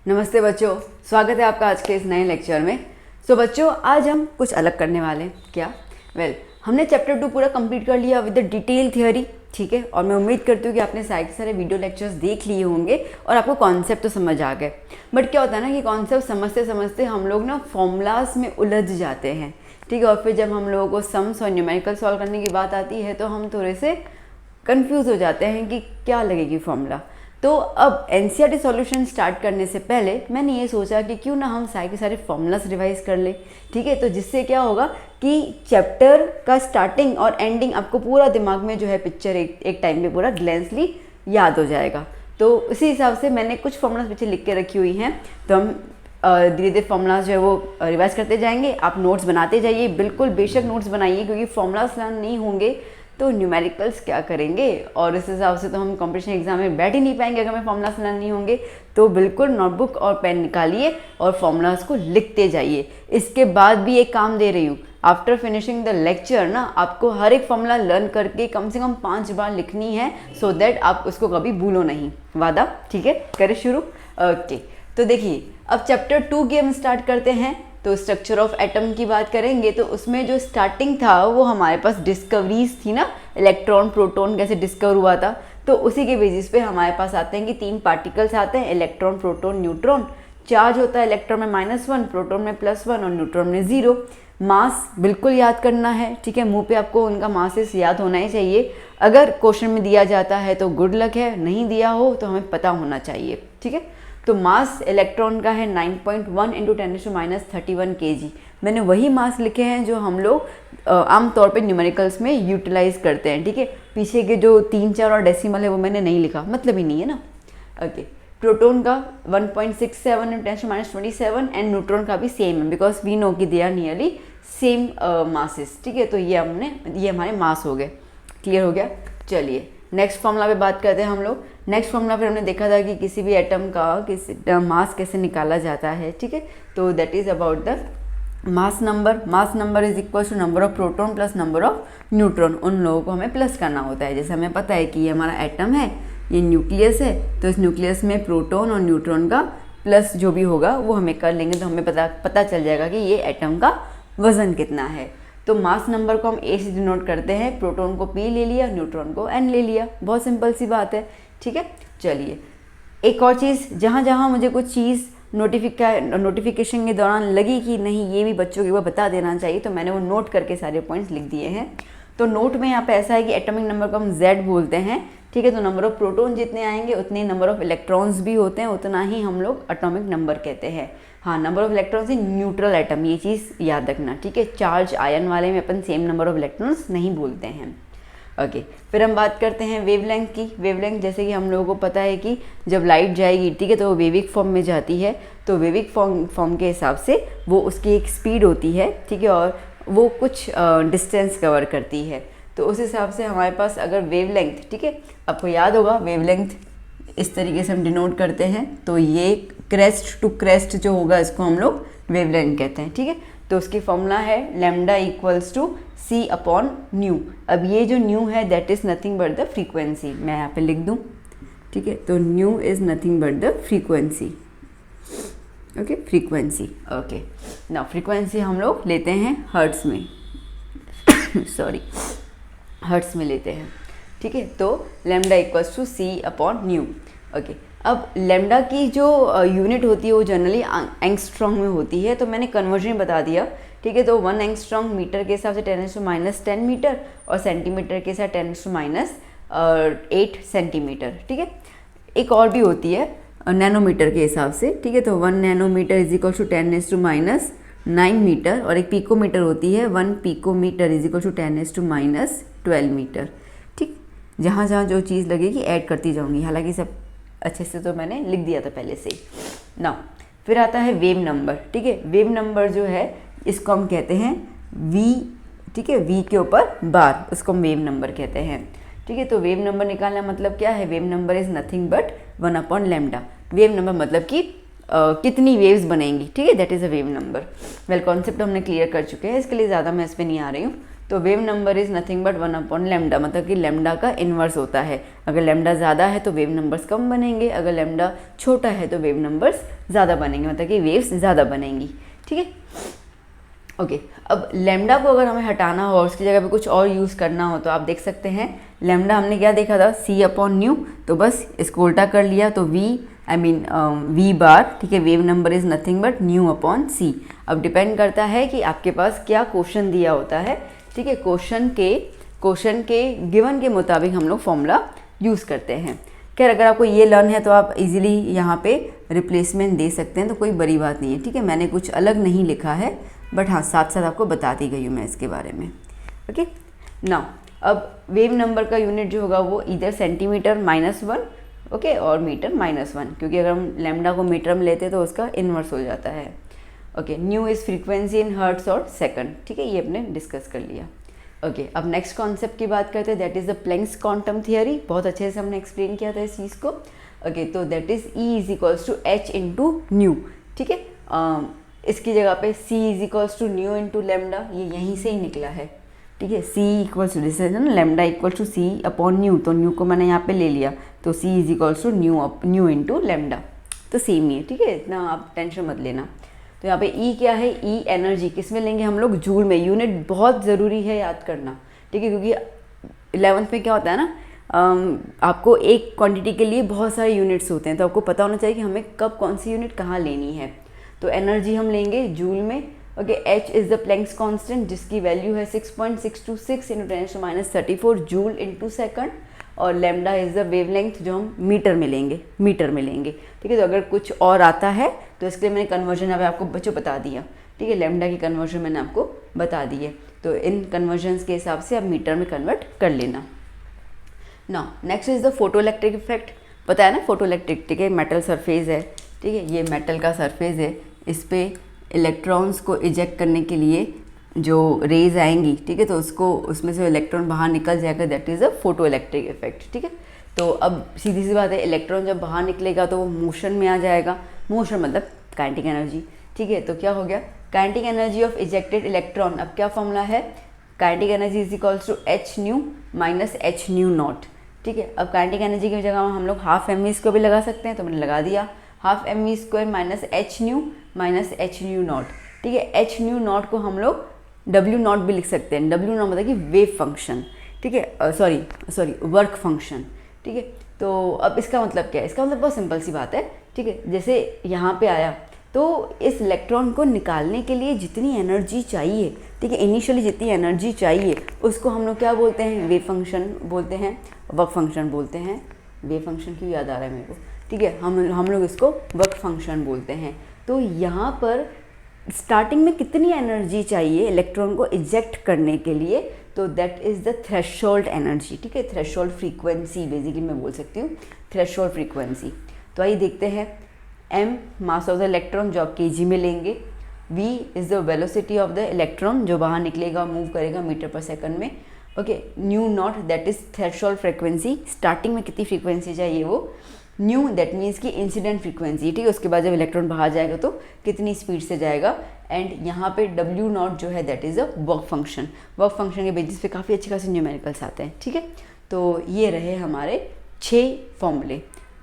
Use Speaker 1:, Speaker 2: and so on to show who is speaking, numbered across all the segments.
Speaker 1: नमस्ते बच्चों, स्वागत है आपका आज के इस नए लेक्चर में। बच्चों, आज हम कुछ अलग करने वाले हैं। क्या? हमने चैप्टर 2 पूरा कंप्लीट कर लिया विद द डिटेल थियोरी, ठीक है। और मैं उम्मीद करती हूँ कि आपने सारे वीडियो लेक्चर्स देख लिए होंगे और आपको कॉन्सेप्ट तो समझ आ गए। बट क्या होता है ना कि कॉन्सेप्ट समझते समझते हम लोग ना फॉर्मूलाज में उलझ जाते हैं, ठीक है। और फिर जब हम लोगों को सम्स और न्यूमेरिकल सॉल्व करने की बात आती है तो हम थोड़े से कंफ्यूज हो जाते हैं कि क्या लगेगी फॉर्मूला। तो अब एनसीईआरटी सॉल्यूशन स्टार्ट करने से पहले मैंने ये सोचा कि क्यों ना हम सारे फॉर्मूलाज रिवाइज कर ले, ठीक है। तो जिससे क्या होगा कि चैप्टर का स्टार्टिंग और एंडिंग आपको पूरा दिमाग में जो है पिक्चर एक टाइम पे पूरा ग्लैंसली याद हो जाएगा। तो उसी हिसाब से मैंने कुछ फॉर्मूलाज पीछे लिख के रखी हुई हैं। तो हम धीरे धीरे फॉर्मूलाज जो है वो रिवाइज करते जाएंगे। आप नोट्स बनाते जाइए, बिल्कुल बेशक नोट्स बनाइए, क्योंकि फॉर्मूलाज लर्न नहीं होंगे तो न्यूमेरिकल्स क्या करेंगे। और इस हिसाब से तो हम कंपटीशन एग्जाम में बैठ ही नहीं पाएंगे अगर हमें फॉर्मूलाज लर्न नहीं होंगे। तो बिल्कुल नोटबुक और पेन निकालिए और फॉर्मूलाज को लिखते जाइए। इसके बाद भी एक काम दे रही हूँ, आफ्टर फिनिशिंग द लेक्चर ना आपको हर एक फॉर्मूला लर्न करके कम से कम 5 बार लिखनी है, सो दैट आप उसको कभी भूलो नहीं। वादा? ठीक है, करें शुरू। ओके, तो देखिए अब चैप्टर 2 की हम स्टार्ट करते हैं। तो स्ट्रक्चर ऑफ एटम की बात करेंगे तो उसमें जो स्टार्टिंग था वो हमारे पास डिस्कवरीज थी ना, इलेक्ट्रॉन प्रोटॉन कैसे डिस्कवर हुआ था। तो उसी के बेसिस पे हमारे पास आते हैं कि 3 पार्टिकल्स आते हैं, इलेक्ट्रॉन प्रोटॉन न्यूट्रॉन। चार्ज होता है इलेक्ट्रॉन में -1, प्रोटॉन में +1 और न्यूट्रॉन में 0। मास बिल्कुल याद करना है, ठीक है। मुंह पे आपको उनका मासेस याद होना ही चाहिए। अगर क्वेश्चन में दिया जाता है तो गुड लक है, नहीं दिया हो तो हमें पता होना चाहिए, ठीक है। तो मास इलेक्ट्रॉन का है 9.1 × 10⁻31 kg। मैंने वही मास लिखे हैं जो हम लोग आमतौर पे न्यूमेरिकल्स में यूटिलाइज करते हैं, ठीक है। पीछे के जो 3, 4 और डेसिमल है वो मैंने नहीं लिखा, मतलब ही नहीं है ना। ओके, प्रोटॉन का 1.67 × 10⁻27 एंड न्यूट्रॉन का भी सेम है, बिकॉज वी नो कि they are nearly same masses, ठीक है। तो ये हमारे मास हो गए। क्लियर हो गया? चलिए नेक्स्ट फॉर्मूला पे बात करते हैं हम लोग। नेक्स्ट फॉर्मूला फिर हमने देखा था कि किसी भी एटम का मास कैसे निकाला जाता है, ठीक है। तो that is about the mass number. Mass number is equal to number of proton plus number of neutron. उन लोगों को हमें प्लस करना होता है। जैसे हमें पता है कि ये हमारा एटम है, ये न्यूक्लियस है, तो इस न्यूक्लियस में प्रोटॉन और न्यूट्रॉन का प्लस जो भी होगा वो हमें कर लेंगे, तो हमें पता चल जाएगा कि ये एटम का वजन कितना है। तो मास नंबर को हम ए से डिनोट करते हैं। प्रोटॉन को पी ले लिया, न्यूट्रॉन को एन ले लिया। बहुत सिंपल सी बात है, ठीक है। चलिए एक और चीज़, जहाँ जहाँ मुझे कुछ चीज़ नोटिफिकेशन के दौरान लगी कि नहीं ये भी बच्चों के बता देना चाहिए, तो मैंने वो नोट करके सारे पॉइंट्स लिख दिए हैं। तो नोट में यहाँ पे ऐसा है कि एटॉमिक नंबर को हम Z बोलते हैं, ठीक है। तो नंबर ऑफ प्रोटॉन जितने आएंगे उतने नंबर ऑफ इलेक्ट्रॉन्स भी होते हैं, उतना ही हम लोग एटॉमिक नंबर कहते हैं। हाँ, number of electrons in neutral atom, ये चीज़ याद रखना, ठीक है। चार्ज आयन वाले में अपन सेम नंबर ऑफ इलेक्ट्रॉन्स नहीं बोलते हैं। ओके, फिर हम बात करते हैं वेवलेंथ की। वेवलेंथ जैसे कि हम लोगों को पता है कि जब लाइट जाएगी, ठीक है, तो वो वेविक फॉर्म में जाती है। तो वेविक फॉर्म के हिसाब से वो उसकी एक स्पीड होती है, ठीक है, और वो कुछ डिस्टेंस कवर करती है। तो उस हिसाब से हमारे पास अगर वेवलेंथ, ठीक है, आपको याद होगा वेवलेंथ इस तरीके से हम डिनोट करते हैं। तो ये क्रेस्ट टू क्रेस्ट जो होगा इसको हम लोग वेवलेंथ कहते हैं, ठीक है। तो उसकी फॉर्मूला है लैम्डा इक्वल्स टू c/ν। अब ये जो न्यू है that is nothing but the frequency. मैं यहाँ पे लिख दूँ, ठीक है। तो new is nothing but the frequency. Okay, frequency. Okay, ना फ्रीक्वेंसी हम लोग लेते हैं हर्ट्स में सॉरी, हर्ट्स में लेते हैं, ठीक है। तो lambda equals to c/ν। Okay, अब लैम्डा की जो यूनिट होती है वो जनरली एंगस्ट्रॉन्ग में होती है, तो मैंने कन्वर्जन बता दिया, ठीक है। तो 1 एंगस्ट्रॉन्ग मीटर के हिसाब से 10⁻⁻10 मीटर और सेंटीमीटर के साथ 10⁻8 सेंटीमीटर, ठीक है। एक और भी होती है नैनोमीटर के हिसाब से, ठीक है। तो 1 nanometre is equal to 10⁻9 metre, और एक पिकोमीटर होती है 1 picometre is equal to 10⁻12 metre, ठीक। जहाँ जहाँ जो चीज़ लगेगी ऐड करती जाऊँगी, हालांकि सब अच्छे से तो मैंने लिख दिया था पहले से ना। फिर आता है वेव नंबर, ठीक है। वेव नंबर जो है इसको हम कहते हैं v, ठीक है। v के ऊपर बार, उसको हम वेव नंबर कहते हैं, ठीक है। तो वेव नंबर निकालना मतलब क्या है? Wave number is nothing but 1/λ। Wave number मतलब कि कितनी वेव्स बनेंगी, ठीक है, that is a wave number. Well, concept हमने क्लियर कर चुके हैं, इसके लिए ज़्यादा मैं इस पर नहीं आ रही हूँ। तो wave number is nothing but 1 upon lambda, मतलब कि लेमडा का इन्वर्स होता है। अगर लेमडा ज़्यादा है तो वेव नंबर्स कम बनेंगे, अगर लेमडा छोटा है तो वेव नंबर्स ज़्यादा बनेंगे, मतलब कि वेव्स ज़्यादा बनेंगी। ठीक है, ओके। अब लेमडा को अगर हमें हटाना हो और उसकी जगह पे कुछ और यूज़ करना हो तो आप देख सकते हैं, लेमडा हमने क्या देखा था, सी अपॉन न्यू, तो बस इसको उल्टा कर लिया तो वी बार, ठीक है, wave number is nothing but nu upon C. अब डिपेंड करता है कि आपके पास क्या क्वेश्चन दिया होता है, ठीक है, क्वेश्चन के गिवन के मुताबिक हम लोग फॉर्मूला यूज़ करते हैं। खैर अगर आपको ये लर्न है तो आप इजीली यहाँ पे रिप्लेसमेंट दे सकते हैं, तो कोई बड़ी बात नहीं है। ठीक है, मैंने कुछ अलग नहीं लिखा है, बट हाँ साथ साथ आपको बता दी गई हूँ मैं इसके बारे में। ओके, नाउ अब वेव नंबर का यूनिट जो होगा वो इधर सेंटीमीटर -1, ओके, और मीटर -1, क्योंकि अगर हम लैम्डा को मीटर में लेते तो उसका इन्वर्स हो जाता है। Okay, nu is frequency in hertz और सेकंड। ठीक है, ये अपने डिस्कस कर लिया। ओके, अब नेक्स्ट कॉन्सेप्ट की बात करते हैं, that is the Planck's quantum theory. बहुत अच्छे से हमने एक्सप्लेन किया था इस चीज़ को। ओके, तो that is E is equals to H into nu. ठीक है, इसकी जगह पे C is equals to nu into lambda, ये यहीं से ही निकला है। ठीक है, C इक्वल्स टू जैसे ना lambda equal to C upon nu, तो न्यू को मैंने यहाँ पे ले लिया, तो C is equals to nu into lambda, तो सेम ही है। ठीक है, इतना आप टेंशन मत लेना। तो यहाँ पे E क्या है, E एनर्जी, किस में लेंगे हम लोग, जूल में। यूनिट बहुत ज़रूरी है याद करना। ठीक है, क्योंकि 11th में क्या होता है ना, आपको एक क्वांटिटी के लिए बहुत सारे यूनिट्स होते हैं, तो आपको पता होना चाहिए कि हमें कब कौन सी यूनिट कहाँ लेनी है। तो एनर्जी हम लेंगे जूल में। Okay, H is the Planck's constant, जिसकी वैल्यू है 6.626 × 10⁻34 जूल इंटू सेकंड, और लेमडा इज़ द वेवलेंथ, जो हम मीटर में लेंगे। ठीक है, तो अगर कुछ और आता है तो इसके लिए मैंने कन्वर्जन अभी आपको बच्चों बता दिया। ठीक है, लेमडा की कन्वर्जन मैंने आपको बता दी है, तो इन कन्वर्जन्स के हिसाब से आप मीटर में कन्वर्ट कर लेना। Now next is the photo electric effect. पता है ना फोटो इलेक्ट्रिक, ठीक है, मेटल सरफेस है। ठीक है, ये मेटल का सरफेस है, इस पर इलेक्ट्रॉन्स को इजेक्ट करने के लिए जो रेज आएंगी, ठीक है, तो उसमें से इलेक्ट्रॉन बाहर निकल जाएगा, that is a photo electric effect. ठीक है, तो अब सीधी सी बात है, इलेक्ट्रॉन जब बाहर निकलेगा तो वो मोशन में आ जाएगा। मोशन मतलब काइनेटिक एनर्जी। ठीक है, तो क्या हो गया, kinetic energy of ejected electron. अब क्या फॉर्मूला है, kinetic energy is equals to H nu minus H nu naught. ठीक है, अब काइनेटिक एनर्जी की जगह हम लोग हाफ mv² भी लगा सकते हैं, तो मैंने लगा दिया, half mv² minus H nu minus H nu naught. ठीक है, H न्यू नॉट को हम लोग W नॉट भी लिख सकते हैं। W नॉट मतलब कि वेव फंक्शन। ठीक है, सॉरी वर्क फंक्शन। ठीक है, तो अब इसका मतलब क्या है, इसका मतलब बहुत सिंपल सी बात है। ठीक है, जैसे यहाँ पे आया तो इस इलेक्ट्रॉन को निकालने के लिए जितनी एनर्जी चाहिए, ठीक है, इनिशियली जितनी एनर्जी चाहिए, उसको हम लोग क्या बोलते हैं, वेव फंक्शन बोलते हैं, वर्क फंक्शन बोलते हैं। वेव फंक्शन क्यों याद आ रहा है मेरे को। ठीक है, हम लोग इसको वर्क फंक्शन बोलते हैं। तो यहाँ पर स्टार्टिंग में कितनी एनर्जी चाहिए इलेक्ट्रॉन को इजेक्ट करने के लिए, तो that is the threshold energy. ठीक है, थ्रेशोल्ड फ्रीक्वेंसी बेसिकली मैं बोल सकती हूँ, थ्रेशोल्ड फ्रीक्वेंसी। तो आइए देखते हैं, m mass of the electron जो आप kg में लेंगे, v is the velocity of the electron जो बाहर निकलेगा, मूव करेगा मीटर पर सेकंड में। Okay, new not that is threshold frequency, starting में कितनी फ्रीक्वेंसी चाहिए वो, न्यू दैट मीन्स की इंसिडेंट फ्रीक्वेंसी। ठीक है, उसके बाद जब इलेक्ट्रॉन बाहर जाएगा तो कितनी स्पीड से जाएगा, एंड यहाँ पे W नॉट जो है that is a work function. Work function के बेसिस पे काफ़ी अच्छे खासे न्यूमेरिकल्स आते हैं। ठीक है, तो ये रहे हमारे 6 फॉर्मूले।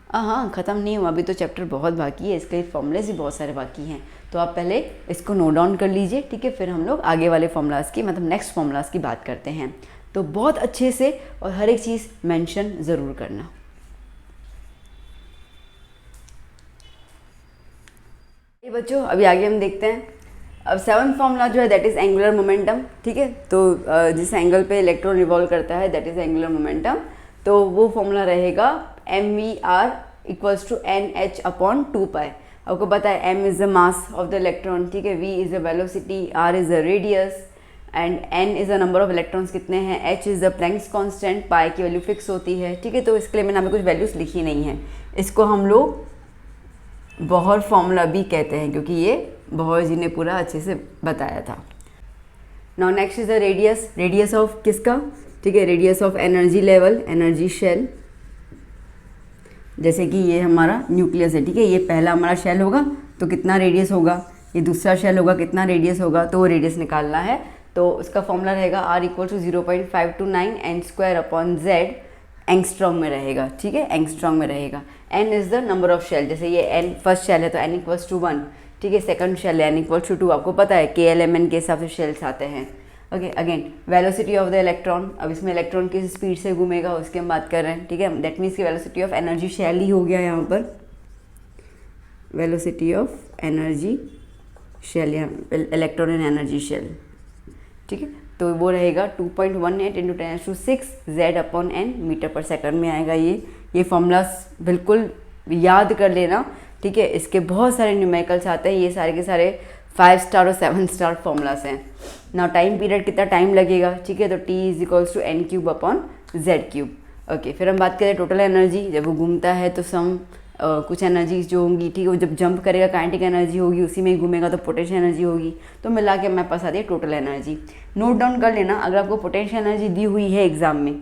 Speaker 1: हाँ, ख़त्म नहीं हुआ, अभी तो चैप्टर बहुत बाकी है, इसके फॉर्मूलेज भी बहुत सारे बाकी हैं, तो आप पहले इसको नोट डाउन कर लीजिए। ठीक है, फिर हम लोग आगे वाले फॉर्मूलाज की, मतलब नेक्स्ट फॉर्मूलाज की बात करते हैं। तो बहुत अच्छे से और हर एक चीज़ मेंशन ज़रूर करना। ये बच्चों अभी आगे हम देखते हैं। अब 7th फॉर्मूला जो है दैट इज़ एंगुलर मोमेंटम। ठीक है, तो जिस एंगल पे इलेक्ट्रॉन रिवॉल्व करता है दैट इज़ एंगुलर मोमेंटम। तो वो फॉर्मूला रहेगा mvr equals to NH upon 2π। आपको पता है m is the mass of the electron, ठीक है, v is the velocity, r is the radius, and n is the number of electrons कितने हैं, h is the Planck's constant, pi की value fix होती है। ठीक है, तो इसके लिए मैंने हमें कुछ वैल्यूज़ लिखी नहीं है, इसको हम लोग बोहर फॉर्मूला भी कहते हैं, क्योंकि ये बोहर जी ने पूरा अच्छे से बताया था। Now next is the radius. Radius of किसका, ठीक है, radius of energy level, energy shell. जैसे कि ये हमारा न्यूक्लियस है, ठीक है, ये पहला हमारा शेल होगा तो कितना रेडियस होगा, ये दूसरा शेल होगा कितना रेडियस होगा, तो वो रेडियस निकालना है। तो उसका फॉर्मूला रहेगा R equal to 0.529 n² angstrom में रहेगा, ठीक है, एंगस्ट्रॉम में रहेगा। n is the number of shell, जैसे ये n फर्स्ट शेल है तो n इक्वल्स टू 1, ठीक है, सेकंड शेल है n इक्वल्स टू 2, आपको पता है KLMN के हिसाब से शेल्स आते हैं। Okay, again velocity of the electron, अब इसमें इलेक्ट्रॉन किस स्पीड से घूमेगा उसकी हम बात कर रहे हैं, ठीक है, दैट मीन्स की वेलोसिटी ऑफ एनर्जी शेल ही हो गया यहाँ पर, वेलोसिटी ऑफ एनर्जी शेल, यहाँ इलेक्ट्रॉन इन एनर्जी शेल, ठीक है, तो वो रहेगा 2.18 × 10⁶ Z/n मीटर पर सेकंड में आएगा। ये फॉर्मूलास बिल्कुल याद कर लेना, ठीक है, इसके बहुत सारे न्यूमेरिकल्स आते हैं, ये सारे के सारे 5 स्टार और 7 स्टार फॉर्मूलास हैं। ना टाइम पीरियड कितना टाइम लगेगा, ठीक है, तो T = n³/z³। ओके, फिर हम बात करें टोटल एनर्जी, जब वो घूमता है तो कुछ एनर्जीज जो होंगी, ठीक है, वो जब जंप करेगा काइनेटिक एनर्जी होगी, उसी में ही घूमेगा तो पोटेंशियल एनर्जी होगी, तो मिला के हमारे पास आती है टोटल एनर्जी। नोट डाउन कर लेना, अगर आपको पोटेंशियल एनर्जी दी हुई है एग्जाम में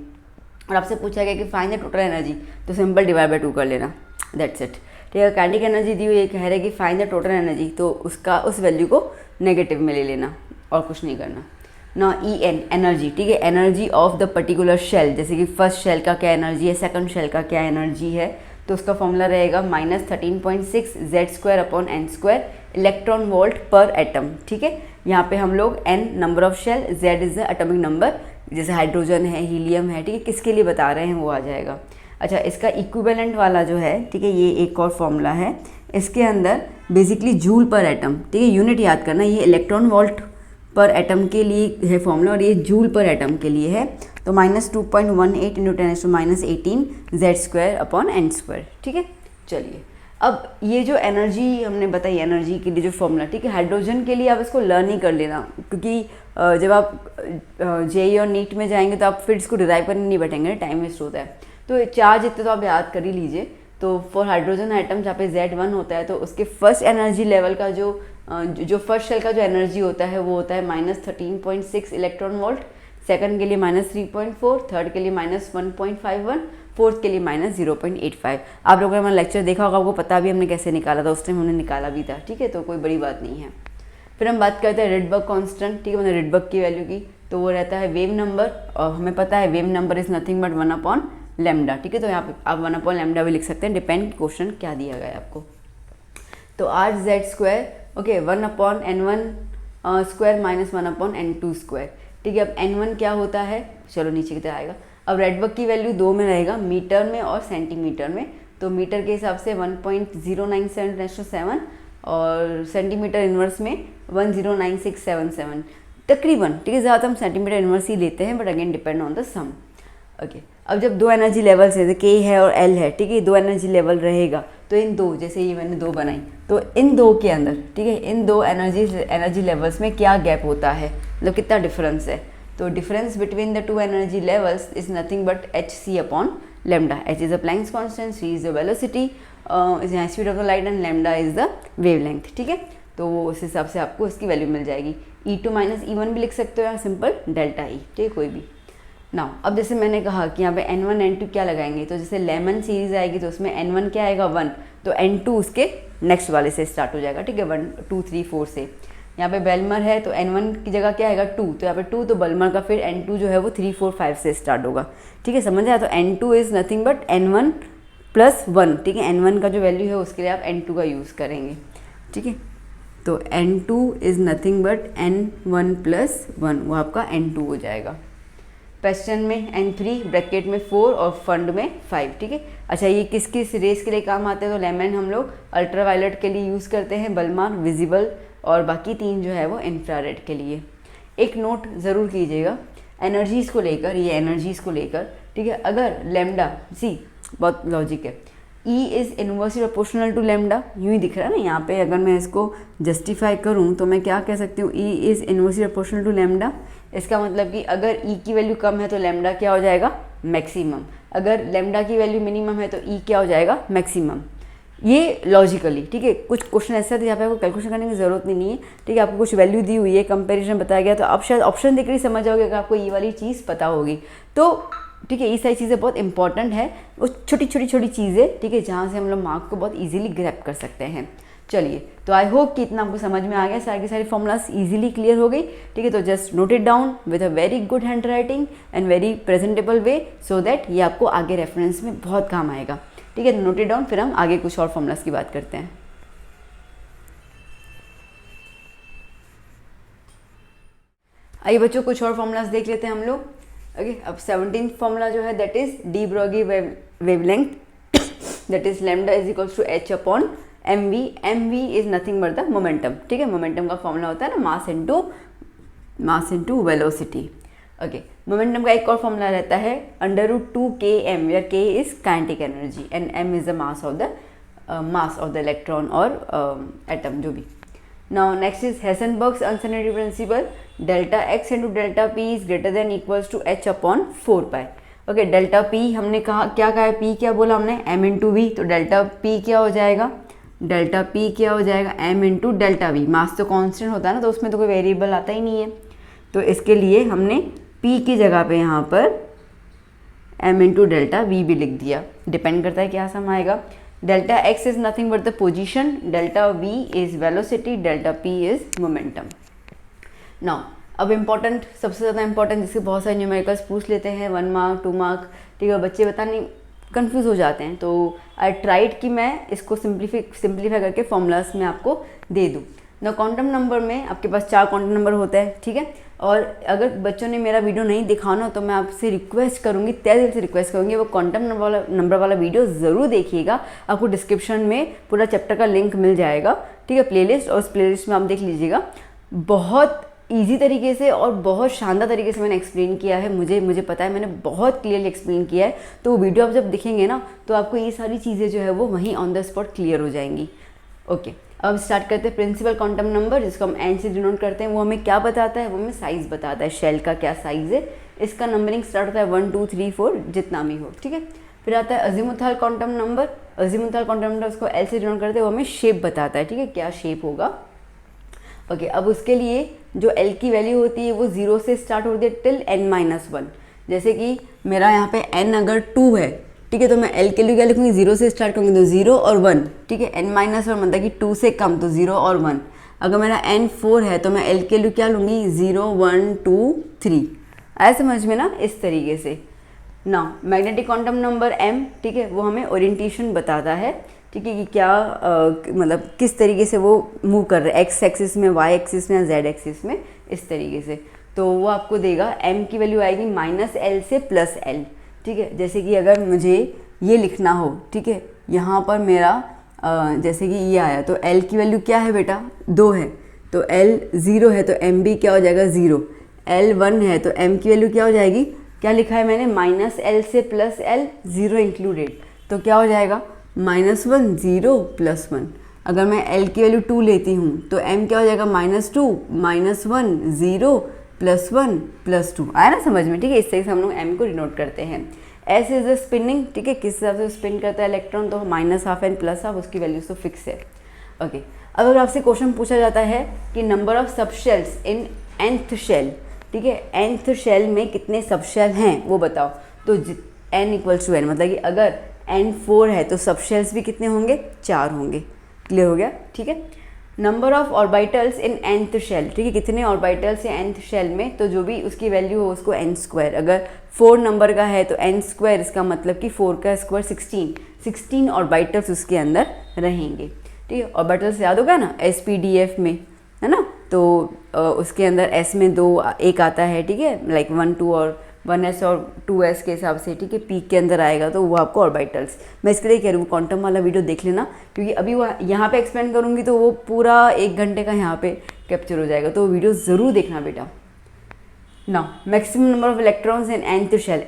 Speaker 1: और आपसे पूछा गया कि फाइंड द टोटल एनर्जी, तो सिंपल डिवाइड बाय 2 कर लेना, दैट्स इट, ठीक है। काइनेटिक एनर्जी दी हुई है, कह रहे कि फाइंड द टोटल एनर्जी, तो उस वैल्यू को नेगेटिव में ले लेना और कुछ नहीं करना ना। En एनर्जी, ठीक है, energy of the particular shell, जैसे कि फर्स्ट शेल का क्या एनर्जी है, सेकंड शेल का क्या एनर्जी है, तो उसका फॉर्मूला रहेगा -13.6 Z²/n² इलेक्ट्रॉन वोल्ट पर एटम, ठीक है। यहाँ पे हम लोग n number of shell, Z is the atomic number, जैसे हाइड्रोजन है, हीलियम है, ठीक है, किसके लिए बता रहे हैं वो आ जाएगा। अच्छा, इसका इक्विवेलेंट वाला जो है, ठीक है, ये एक और फॉर्मूला है, इसके अंदर बेसिकली जूल पर एटम, ठीक है, यूनिट याद करना, ये इलेक्ट्रॉन वोल्ट पर एटम के लिए है फॉर्मूला और ये जूल पर एटम के लिए है, तो -2.18 × 10⁻18 Z²/n², ठीक है। चलिए, अब ये जो एनर्जी हमने बताई, एनर्जी के लिए जो फॉर्मूला, ठीक है, हाइड्रोजन के लिए आप इसको लर्न ही कर लेना, क्योंकि जब आप जेईई और नीट में जाएंगे तो आप फिर इसको डिराइव करने नहीं बैठेंगे, टाइम वेस्ट होता है, तो चार्ज इतने तो आप याद कर ही लीजिए। तो फॉर हाइड्रोजन आइटम जहाँ पे Z1 होता है, तो उसके फर्स्ट एनर्जी लेवल का जो फर्स्ट शेल का जो एनर्जी होता है वो होता है -13.6 इलेक्ट्रॉन वोल्ट, सेकंड के लिए -3.4, थर्ड के लिए -1.51, फोर्थ के लिए -0.85। आप लोगों ने हमारा लेक्चर देखा होगा, आपको पता भी हमने कैसे निकाला था, उस टाइम हमने निकाला भी था, ठीक है, तो कोई बड़ी बात नहीं है। फिर हम बात करते हैं रिडबर्ग कांस्टेंट, ठीक है, मैंने रिडबर्ग की वैल्यू की, तो वो रहता है वेव नंबर, और हमें पता है wave number is nothing but 1/λ, ठीक है, तो यहाँ पे आप 1/λ भी लिख सकते हैं, डिपेंड क्वेश्चन क्या दिया गया है आपको। तो RZ², ओके, 1/n1² -1/n2², ठीक है। अब n1 क्या होता है, चलो नीचे की तरह आएगा। अब रेडबर्ग की वैल्यू 2 में रहेगा, मीटर में और सेंटीमीटर में, तो मीटर के हिसाब से 1.097 और सेंटीमीटर इन्वर्स में 109677 तकरीबन, ठीक है, ज़्यादा हम सेंटीमीटर इन्वर्स ही लेते हैं, but again depend on the sum. Okay, अब जब दो एनर्जी लेवल्स है, K है और L है, ठीक है, दो एनर्जी लेवल रहेगा, तो इन दो, जैसे ये मैंने दो बनाई, तो इन दो के अंदर, ठीक है, इन दो एनर्जी लेवल्स में क्या गैप होता है, मतलब कितना डिफरेंस है, तो difference between the two energy levels is nothing but hc/λ। h is the Planck's constant, c is the velocity, is the speed of the light and lambda is the wavelength, ठीक है, तो वो उस हिसाब से आपको इसकी वैल्यू मिल जाएगी। E2 - E1 भी लिख सकते हो, या सिंपल डेल्टा E, ठीक है, कोई भी ना। अब जैसे मैंने कहा कि यहाँ पे n1 n2 क्या लगाएंगे, तो जैसे लेमन सीरीज आएगी तो उसमें n1 क्या आएगा 1, तो n2 उसके नेक्स्ट वाले से स्टार्ट हो जाएगा, ठीक है, 1 2 3 4 से। यहाँ पे बेलमर है तो n1 की जगह क्या आएगा 2, तो यहाँ पे 2, तो बलमर का फिर n2 जो है वो 3 4 5 से स्टार्ट होगा, ठीक है, समझ आया। तो n2 is nothing but n1 + 1, ठीक है, n1 का जो वैल्यू है उसके लिए आप n2 का यूज़ करेंगे, ठीक है, तो n2 is nothing but n1 + 1, वो आपका n2 हो जाएगा। क्वेश्चन में n3 ब्रैकेट में 4 और फंड में 5, ठीक है। अच्छा, ये किस किस रेस के लिए काम आते हैं, तो लेमन हम लोग अल्ट्रावायलेट के लिए यूज़ करते हैं, बलमार विजिबल, और बाकी 3 जो है वो इंफ्रारेड के लिए। एक नोट ज़रूर कीजिएगा एनर्जीज़ को लेकर, ये एनर्जीज़ को लेकर, ठीक है, अगर लैम्डा, सी बहुत लॉजिक है, E is inversely proportional to lambda, यूँ ही दिख रहा है ना यहाँ पे, अगर मैं इसको जस्टिफाई करूँ तो मैं क्या कह सकती हूँ, E is inversely proportional to lambda. इसका मतलब कि अगर E की वैल्यू कम है तो लैम्डा क्या हो जाएगा, मैक्सिमम, अगर लैम्डा की वैल्यू मिनिमम है तो E क्या हो जाएगा, मैक्सिमम। ये लॉजिकली, ठीक है, कुछ क्वेश्चन ऐसा था जहाँ पे आपको कैलकुलेशन करने की ज़रूरत नहीं है, ठीक है, आपको कुछ वैल्यू दी हुई है, कंपैरिजन बताया गया, तो आप शायद ऑप्शन देख कर ही समझ जाओगे, अगर आपको ये वाली चीज़ पता होगी। तो ठीक है, ये सारी चीज़ें बहुत इंपॉर्टेंट है, वो छोटी चीज़ें, ठीक है, जहाँ से हम लोग मार्क्स को बहुत ईजिली ग्रैब कर सकते हैं। चलिए, तो आई होप कि इतना आपको समझ में आ गया, सारी की सारी फॉर्मूलाज इजीली क्लियर हो गई। ठीक है, तो just note it down with a very good hand writing and very presentable way, so that ये आपको आगे रेफरेंस में बहुत काम आएगा। ठीक है, नोट इट डाउन, फिर हम आगे कुछ और फॉर्मूलाज की बात करते हैं। आइए बच्चों, कुछ और फॉर्मूलाज देख लेते हैं हम लोग। ओके, अब 17th फॉर्मूला जो है that is de Broglie wavelength, that is lambda is equals to H upon M V. M V is nothing but the momentum. ठीक है, मोमेंटम का फॉर्मूला होता है ना mass into velocity. Okay, momentum का एक और फॉर्मूला रहता है √2km, where k is kinetic energy and m is the mass of the electron और एटम जो भी। Now next is Heisenberg's uncertainty principle, delta x into delta p is greater than equals to h upon 4π। Okay, delta p हमने कहा, क्या कहा है, p क्या बोला हमने, m इंटू वी, तो डेल्टा p क्या हो जाएगा, डेल्टा p क्या हो जाएगा, m इंटू डेल्टा वी। मास तो कांस्टेंट होता है ना, तो उसमें तो कोई वेरिएबल आता ही नहीं है, तो इसके लिए हमने p की जगह पे यहाँ पर m इंटू डेल्टा वी भी लिख दिया। डिपेंड करता है क्या सम आएगा। Delta x is nothing but the position, delta v is velocity, delta p is momentum. Now अब इम्पॉर्टेंट, सबसे ज़्यादा इंपॉर्टेंट, जिससे बहुत सारे न्यूमेरिकल्स पूछ लेते हैं 1 मार्क 2 मार्क, ठीक है, बच्चे बताने कंफ्यूज हो जाते हैं, तो आई ट्राइड कि मैं इसको सिंप्लीफाई करके फॉर्मूलाज में आपको दे दूँ। ना क्वांटम नंबर में आपके पास 4 क्वांटम नंबर होता है, ठीक है, और अगर बच्चों ने मेरा वीडियो नहीं दिखाना हो तो मैं आपसे रिक्वेस्ट करूँगी, तहे दिल से रिक्वेस्ट करूँगी, वो क्वांटम नंबर वाला वीडियो ज़रूर देखिएगा। आपको डिस्क्रिप्शन में पूरा चैप्टर का लिंक मिल जाएगा, ठीक है, प्लेलिस्ट, और उस प्लेलिस्ट में आप देख लीजिएगा। बहुत ईजी तरीके से और बहुत शानदार तरीके से मैंने एक्सप्लेन किया है, मुझे पता है, मैंने बहुत क्लियरली एक्सप्लेन किया है। तो वो वीडियो आप जब दिखेंगे ना, तो आपको ये सारी चीज़ें जो है वो वहीं ऑन द स्पॉट क्लियर हो जाएंगी। ओके, अब स्टार्ट करते हैं प्रिंसिपल क्वांटम नंबर, जिसको हम एन से डिनोट करते हैं। वो हमें क्या बताता है, वो हमें साइज़ बताता है, शेल का क्या साइज़ है। इसका नंबरिंग स्टार्ट होता है 1 2 3 4 जितना भी हो, ठीक है। फिर आता है azimuthal quantum number. Azimuthal quantum number उसको एल से डिनोट करते हैं, वो हमें शेप बताता है, ठीक है, क्या शेप होगा। ओके, अब उसके लिए जो एल की वैल्यू होती है वो 0 से स्टार्ट होती है टिल n-1। जैसे कि मेरा यहाँ पे n अगर 2 है, ठीक है, तो मैं l के लिए क्या लिखूँगी, 0 से स्टार्ट करूँगी, तो 0 और 1, ठीक है, n-1 मतलब कि 2 से कम, तो 0 और 1। अगर मेरा n 4 है तो मैं l के लिए क्या लूँगी, 0 1 2 3। आया समझ में ना, इस तरीके से। ना मैग्नेटिक क्वांटम नंबर m, ठीक है, वो हमें ओरिएंटेशन बताता है, ठीक है, कि क्या मतलब किस तरीके से वो मूव कर रहे हैं, एक्स एक्सिस में, वाई एक्सिस में, या जेड एक्सिस में, इस तरीके से। तो वो आपको देगा, m की वैल्यू आएगी -l से +l, ठीक है। जैसे कि अगर मुझे ये लिखना हो, ठीक है, यहाँ पर मेरा जैसे कि ये आया, तो l की वैल्यू क्या है बेटा, 2 है, तो l 0 है, तो m भी क्या हो जाएगा, 0। l 1 है तो m की वैल्यू क्या हो जाएगी, क्या लिखा है मैंने, -l से +l, 0 इंक्लूडेड, तो क्या हो जाएगा, -1 0 +1। अगर मैं l की वैल्यू 2 लेती हूँ तो m क्या हो जाएगा, -2 -1 0 +1 +2। आया ना समझ में, ठीक है। इस तरह से हम लोग m को डिनोट करते हैं। s इज द स्पिनिंग, ठीक है, किस हिसाब से स्पिन करता है इलेक्ट्रॉन, तो -12 एंड +12 उसकी वैल्यू तो फिक्स है। ओके, अगर आपसे क्वेश्चन पूछा जाता है कि number of subshells in nth shell, ठीक है, nth शेल में कितने सबशेल हैं वो बताओ, तो n = n, मतलब कि अगर n 4 है तो सबशेल्स भी कितने होंगे, 4 होंगे। क्लियर हो गया, ठीक है। Number of orbitals in nth shell, ठीक है, कितने ऑर्बिटल्स हैं nth शेल में, तो जो भी उसकी वैल्यू हो उसको n²। अगर 4 नंबर का है तो n², इसका मतलब कि 4 का स्क्वायर 16 ऑर्बिटल्स उसके अंदर रहेंगे, ठीक है। ऑर्बिटल्स याद होगा ना, SPDF में, है ना, तो उसके अंदर S में 2 एक आता है, ठीक है, लाइक 1 2 और 1s और 2s के हिसाब से, ठीक है, पीक के अंदर आएगा, तो वो आपको ऑर्बिटल्स। मैं इसके लिए कह रही हूँ क्वांटम वाला वीडियो देख लेना, क्योंकि अभी वो यहाँ पे एक्सप्लेन करूँगी तो वो पूरा 1 घंटे का यहाँ पे कैप्चर हो जाएगा, तो वो वीडियो ज़रूर देखना बेटा। Now maximum number of electrons in nth shell,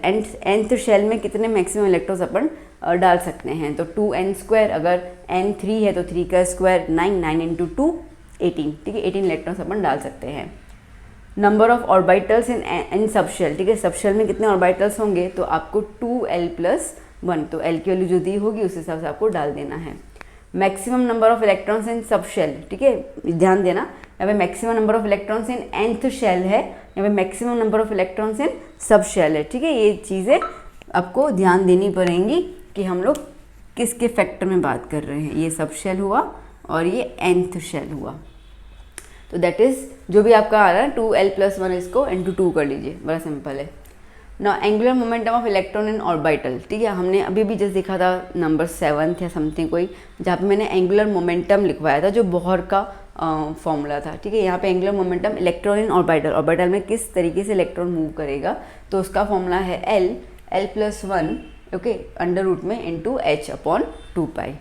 Speaker 1: nth shell में कितने मैक्सिमम इलेक्ट्रॉन्स अपन डाल सकते हैं, तो 2n²। अगर n 3 है तो 3 का स्क्वायर 9, 9 × 2 18, ठीक है, 18 इलेक्ट्रॉन्स अपन डाल सकते हैं। Number of orbitals in subshell, ठीक है, सबशेल में कितने ऑर्बिटल्स होंगे, तो आपको 2l + 1, तो l की वैल्यू जो दी होगी उस हिसाब से आपको डाल देना है। Maximum number of electrons in subshell, ठीक है, ध्यान देना, यहाँ पे maximum number of electrons in nth shell है, यहाँ पे maximum number of electrons in subshell है, ठीक है, ये चीज़ें आपको ध्यान देनी पड़ेंगी कि हम लोग किसके फैक्टर में बात कर रहे हैं। ये सब शेल हुआ और ये nth शेल हुआ। तो दैट इज़ जो भी आपका आ रहा है 2l+1 इसको इंटू 2 कर लीजिए, बड़ा सिंपल है। ना angular momentum of electron in orbital, ठीक है, हमने अभी भी जस्ट देखा था नंबर 7 या समथिंग कोई, जहाँ पे मैंने एंगुलर मोमेंटम लिखवाया था जो बोहर का फॉर्मूला था, ठीक है। यहाँ पे angular momentum electron in orbital, orbital में किस तरीके से इलेक्ट्रॉन मूव करेगा, तो उसका फॉर्मूला है l+1 ओके अंडर रूट में इंटू h/2π।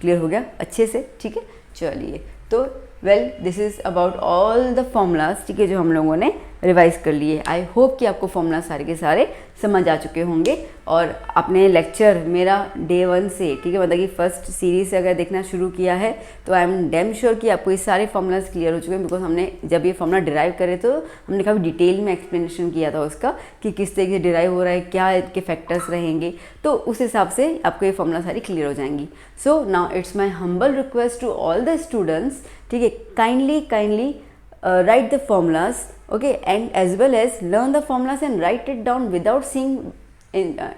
Speaker 1: क्लियर हो गया अच्छे से, ठीक है। चलिए तो well this is about all the formulas, ठीक है, जो हम लोगों ने रिवाइज कर लिए। आई होप कि आपको फॉर्मूला सारे के सारे समझ आ चुके होंगे और आपने लेक्चर मेरा डे 1 से, ठीक है, मतलब कि फर्स्ट सीरीज से अगर देखना शुरू किया है तो आई एम डैम श्योर कि आपको ये सारे फॉर्मूलाज क्लियर हो चुके हैं, बिकॉज हमने जब ये फॉर्मूला डिराइव करे तो हमने काफ़ी डिटेल में एक्सप्लेनेशन किया था उसका कि किस तरीके से डिराइव हो रहा है, क्या इसके फैक्टर्स रहेंगे, तो उस हिसाब से आपको ये फॉर्मूला सारी क्लियर हो जाएंगी। So now it's my humble request to all the students, ठीक है, kindly write the formulas, okay, and as well as learn the formulas and write it down without seeing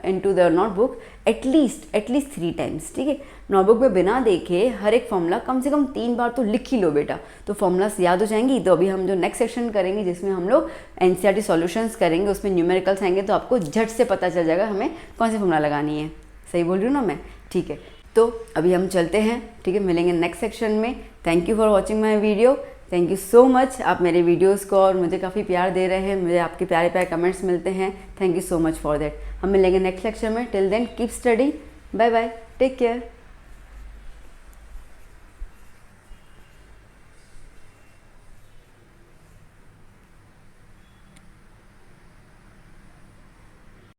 Speaker 1: into the notebook at least 3 times, ठीक है। Notebook में बिना देखे हर एक formula कम से कम 3 बार तो लिख ही लो बेटा, तो फॉर्मूलास याद हो जाएंगी। तो अभी हम जो नेक्स्ट सेक्शन करेंगे जिसमें हम लोग एनसीईआरटी सॉल्यूशंस करेंगे, उसमें न्यूमेरिकल्स आएंगे, तो आपको झट से पता चल जाएगा हमें कौन सी फॉर्मूला लगानी है। सही बोल रही हूँ ना मैं, ठीक है। तो अभी हम चलते हैं, ठीक है, मिलेंगे नेक्स्ट सेक्शन में। Thank you for watching my video, thank you so much. आप मेरे वीडियोस को और मुझे काफ़ी प्यार दे रहे हैं, मुझे आपके प्यारे प्यारे कमेंट्स मिलते हैं, thank you so much for that. हम मिलेंगे नेक्स्ट लेक्चर में, till then keep study, bye bye, take care.